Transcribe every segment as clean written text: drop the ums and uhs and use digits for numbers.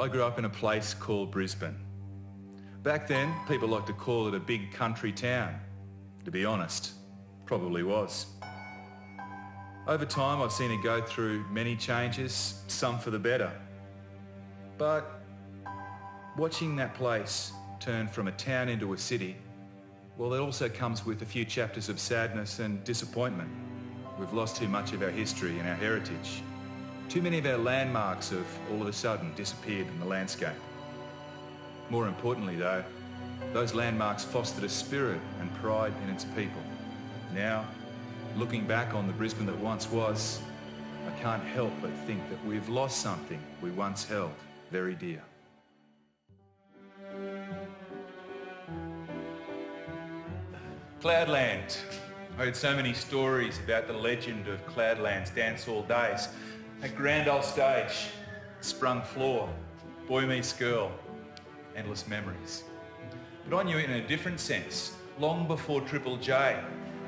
I grew up in a place called Brisbane. Back then, people liked to call it a big country town. To be honest, probably was. Over time, I've seen it go through many changes, some for the better. But watching that place turn from a town into a city, well, that also comes with a few chapters of sadness and disappointment. We've lost too much of our history and our heritage. Too many of our landmarks have all of a sudden disappeared in the landscape. More importantly though, those landmarks fostered a spirit and pride in its people. Now, looking back on the Brisbane that once was, I can't help but think that we've lost something we once held very dear. Cloudland. I heard so many stories about the legend of Cloudland's dance hall days. That grand old stage, sprung floor, boy meets girl, endless memories. But I knew it in a different sense. Long before Triple J,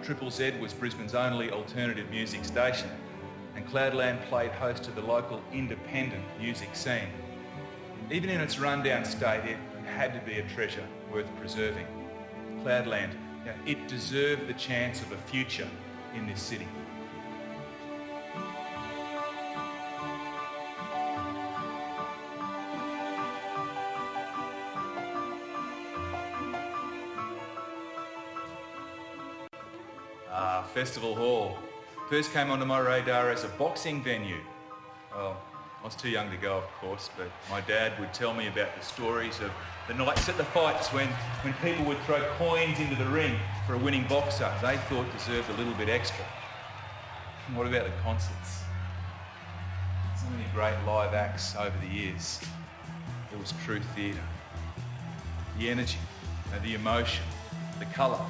Triple Z was Brisbane's only alternative music station, and Cloudland played host to the local independent music scene. Even in its rundown state, it had to be a treasure worth preserving. Cloudland, it deserved the chance of a future in this city. Festival Hall. First came onto my radar as a boxing venue. Well, I was too young to go, of course, but my dad would tell me about the stories of the nights at the fights when people would throw coins into the ring for a winning boxer they thought deserved a little bit extra. And what about the concerts? So many great live acts over the years. There was true theatre. The energy, the emotion, the colour.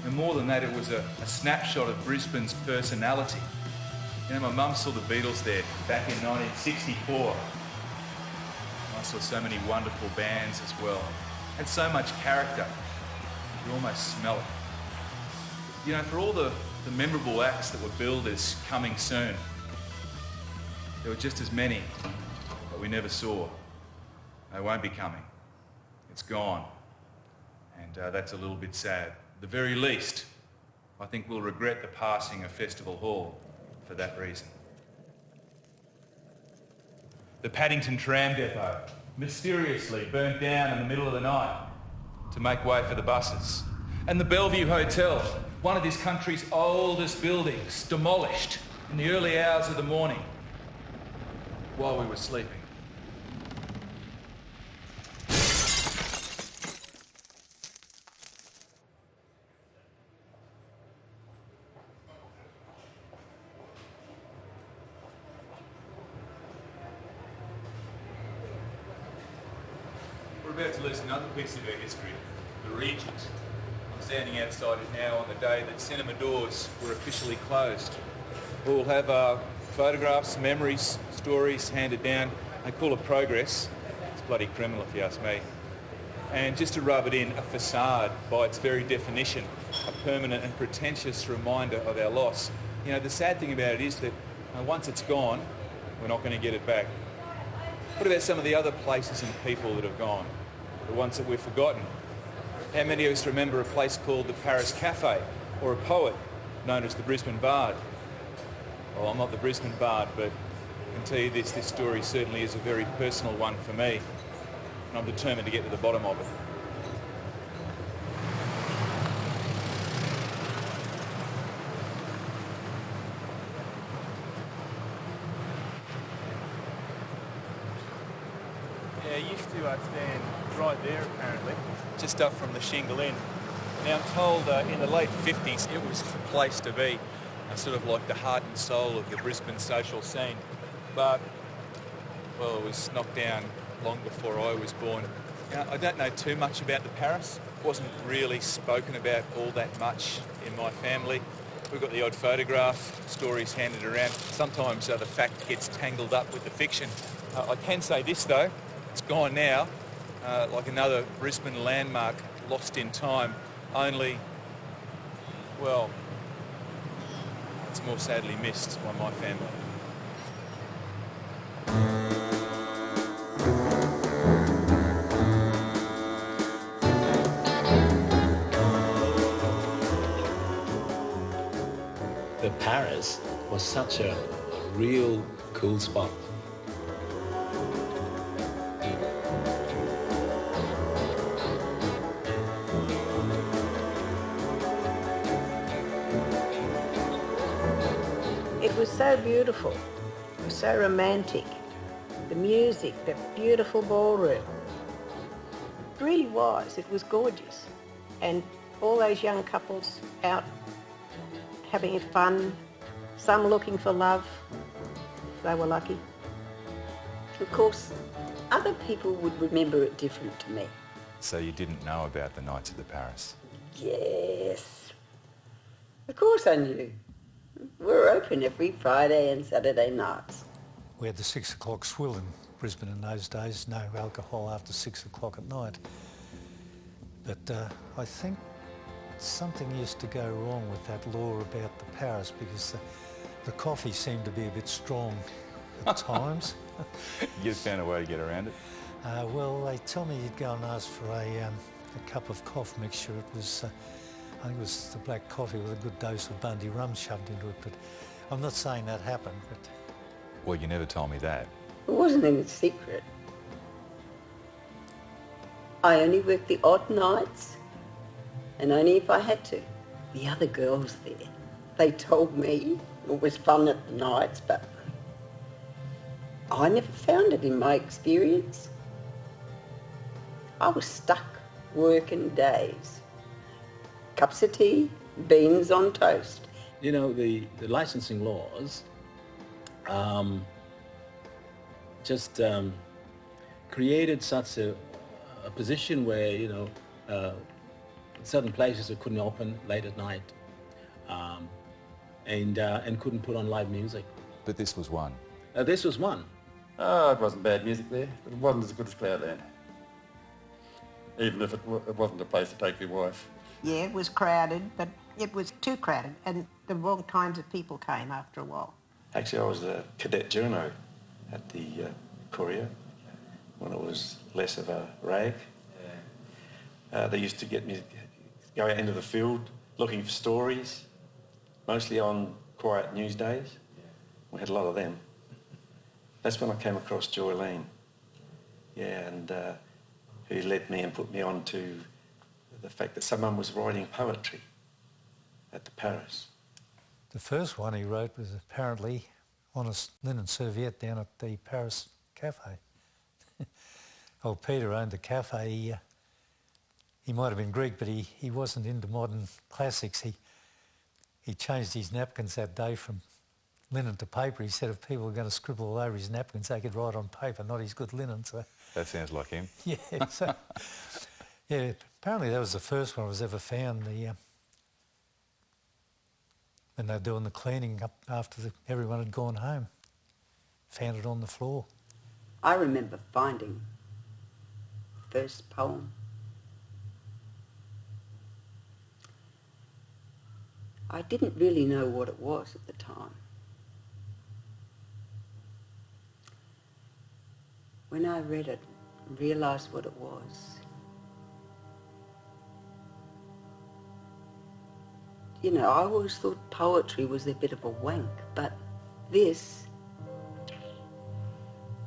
And more than that, it was a snapshot of Brisbane's personality. You know, my mum saw the Beatles there back in 1964. I saw so many wonderful bands as well. Had so much character. You could almost smell it. You know, for all the memorable acts that were billed as coming soon, there were just as many that we never saw. They won't be coming. It's gone. And that's a little bit sad. At the very least, I think we'll regret the passing of Festival Hall for that reason. The Paddington tram depot mysteriously burnt down in the middle of the night to make way for the buses. And the Bellevue Hotel, one of this country's oldest buildings, demolished in the early hours of the morning while we were sleeping. We're about to lose another piece of our history, the Regent. I'm standing outside it now on the day that cinema doors were officially closed. We'll have photographs, memories, stories handed down. They call it progress. It's bloody criminal if you ask me. And just to rub it in, a facade by its very definition, a permanent and pretentious reminder of our loss. You know, the sad thing about it is that once it's gone, we're not going to get it back. What about some of the other places and people that have gone? The ones that we've forgotten? How many of us remember a place called the Paris Cafe, or a poet known as the Brisbane Bard? Well, I'm not the Brisbane Bard, but I can tell you this story certainly is a very personal one for me, and I'm determined to get to the bottom of it. Yeah, I used to stand right there apparently, just up from the Shingle Inn. Now I'm told in the late 50s it was the place to be, sort of like the heart and soul of the Brisbane social scene. But, well, it was knocked down long before I was born. Now, I don't know too much about the Paris. It wasn't really spoken about all that much in my family. We've got the odd photograph, stories handed around. Sometimes the fact gets tangled up with the fiction. I can say this though, it's gone now, like another Brisbane landmark lost in time, only, well, it's more sadly missed by my family. The Paris was such a real cool spot. It was so beautiful, it was so romantic. The music, the beautiful ballroom. It really was, it was gorgeous. And all those young couples out having fun, some looking for love, if they were lucky. Of course, other people would remember it different to me. So you didn't know about the Nights at the Paris? Yes. Of course I knew. We were open every Friday and Saturday nights. We had the 6 o'clock swill in Brisbane in those days, no alcohol after 6 o'clock at night. But I think something used to go wrong with that law about the Paris because the coffee seemed to be a bit strong at times. You found a way to get around it? Well, they tell me you'd go and ask for a cup of cough mixture. It was, I think it was the black coffee with a good dose of Bundy rum shoved into it, but I'm not saying that happened. But Well, you never told me that. It wasn't any secret. I only worked the odd nights, and only if I had to. The other girls there, they told me it was fun at the nights, but I never found it in my experience. I was stuck working days. Cups of tea, beans on toast. You know, the licensing laws just created such a position where, you know, certain places that couldn't open late at night and couldn't put on live music. But this was one. This was one. Oh, it wasn't bad music there, but it wasn't as good as Cloudland. Even if it wasn't a place to take your wife. Yeah, it was crowded, but it was too crowded, and the wrong kinds of people came after a while. Actually, I was a cadet journo at the Courier when it was less of a rag. They used to get me go out into the field looking for stories, mostly on quiet news days. We had a lot of them. That's when I came across Joylene, and who led me and put me on to the fact that someone was writing poetry at the Paris. the first one he wrote was apparently on a linen serviette down at the Paris cafe. Old Peter owned the cafe. He might have been Greek, but he wasn't into modern classics. He changed his napkins that day from linen to paper. He said if people were going to scribble all over his napkins, they could write on paper, not his good linen. So That sounds like him. yeah, so, yeah. Apparently that was the first one I was ever found. When they were doing the cleaning up after everyone had gone home, found it on the floor. I remember finding the first poem. I didn't really know what it was at the time. When I read it and realised what it was, you know, I always thought poetry was a bit of a wank, but this,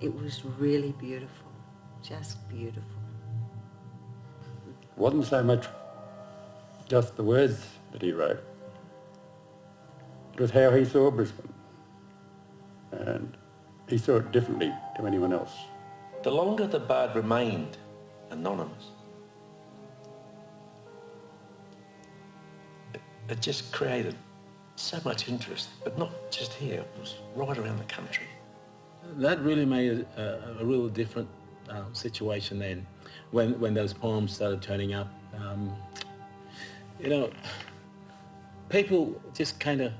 it was really beautiful, just beautiful. It wasn't so much just the words that he wrote. It was how he saw Brisbane. And he saw it differently to anyone else. The longer the Bard remained anonymous, it just created so much interest, but not just here, it was right around the country. That really made a real different situation then, when those poems started turning up. You know, people just kind of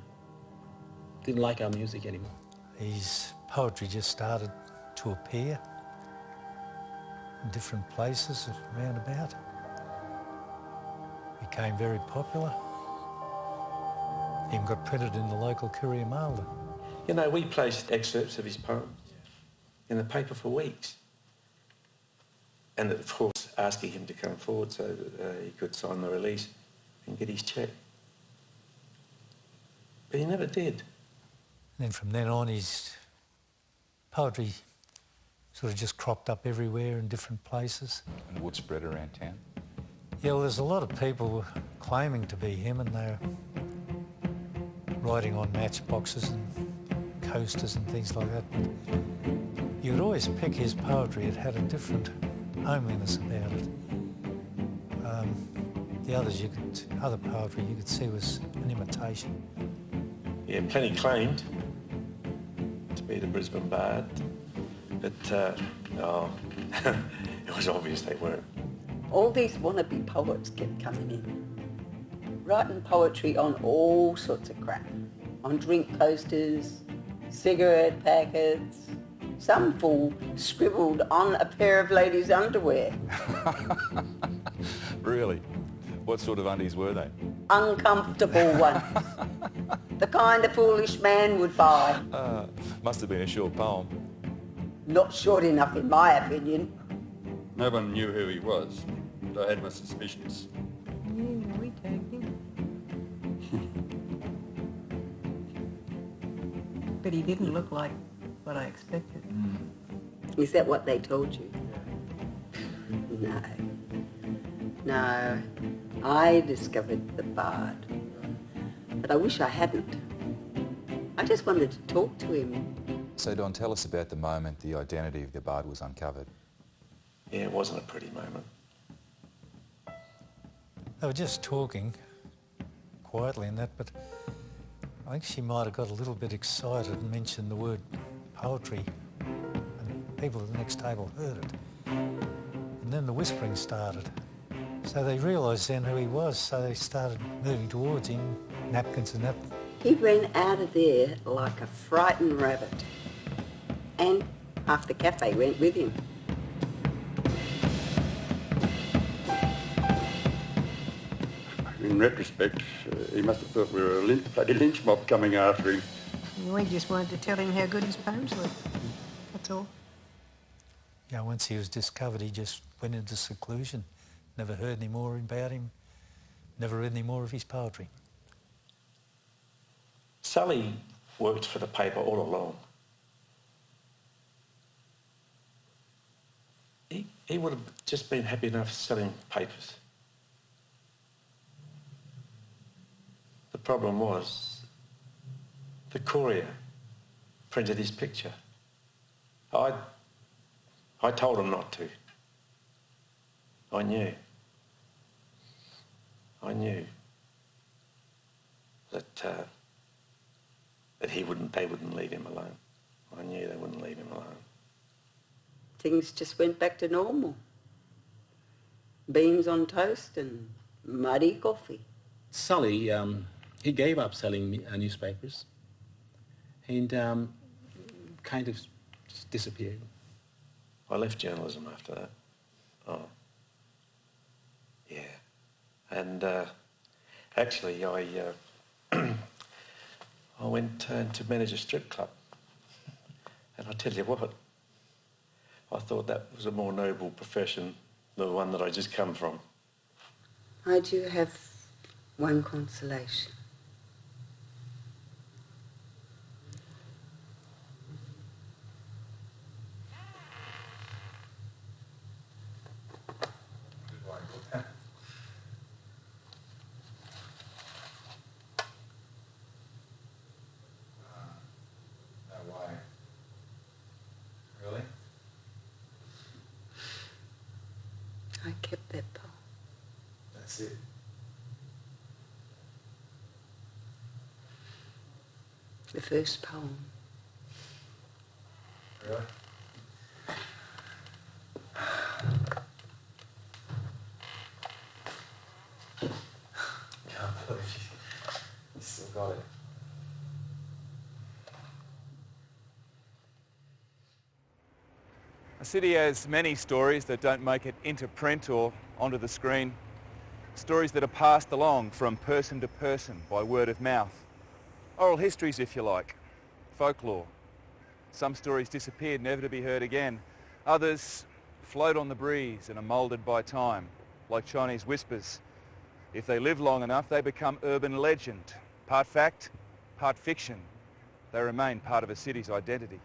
didn't like our music anymore. His poetry just started to appear in different places around about. Became very popular. Even got printed in the local Courier Mail. You know, we placed excerpts of his poems in the paper for weeks. And of course, asking him to come forward so that he could sign the release and get his cheque. But he never did. And then from then on, his poetry sort of just cropped up everywhere in different places. And would spread around town. Yeah, well, there's a lot of people claiming to be him, and they're writing on matchboxes and coasters and things like that. But you would always pick his poetry. It had a different homeliness about it. The others, other poetry you could see was an imitation. Yeah, plenty claimed to be the Brisbane Bard, but no, it was obvious they weren't. All these wannabe poets kept coming in, writing poetry on all sorts of crap, on drink coasters, cigarette packets. Some fool scribbled on a pair of ladies' underwear. Really? What sort of undies were they? Uncomfortable ones. The kind a foolish man would buy. Must have been a short poem. Not short enough in my opinion. No one knew who he was, but I had my suspicions. Yeah, we tagged him. But he didn't look like what I expected. Is that what they told you? No. No. I discovered the Bard. But I wish I hadn't. I just wanted to talk to him. So, Don, tell us about the moment the identity of the Bard was uncovered. Yeah, it wasn't a pretty moment. They were just talking quietly and that, but I think she might have got a little bit excited and mentioned the word poetry, and people at the next table heard it. And then the whispering started. So they realised then who he was, so they started moving towards him, napkins and that. He ran out of there like a frightened rabbit. And half the cafe went with him. In retrospect, he must have thought we were a bloody lynch mob coming after him. We just wanted to tell him how good his poems were. That's all. Yeah, once he was discovered, he just went into seclusion. Never heard any more about him, never read any more of his poetry. Sully worked for the paper all along. He would have just been happy enough selling papers. The problem was the Courier printed his picture. I told him not to. I knew that they wouldn't leave him alone. I knew they wouldn't leave him alone. Things just went back to normal. Beans on toast and muddy coffee. Sully, he gave up selling newspapers and kind of just disappeared. I left journalism after that. Oh. Yeah. And actually, I went to manage a strip club. And I tell you what, I thought that was a more noble profession than the one that I just come from. I do have one consolation. I kept that poem. That's it. The first poem. Really? Can't believe you still got it. A city has many stories that don't make it into print or onto the screen. Stories that are passed along from person to person by word of mouth. Oral histories, if you like. Folklore. Some stories disappeared, never to be heard again. Others float on the breeze and are moulded by time, like Chinese whispers. If they live long enough, they become urban legend. Part fact, part fiction, they remain part of a city's identity.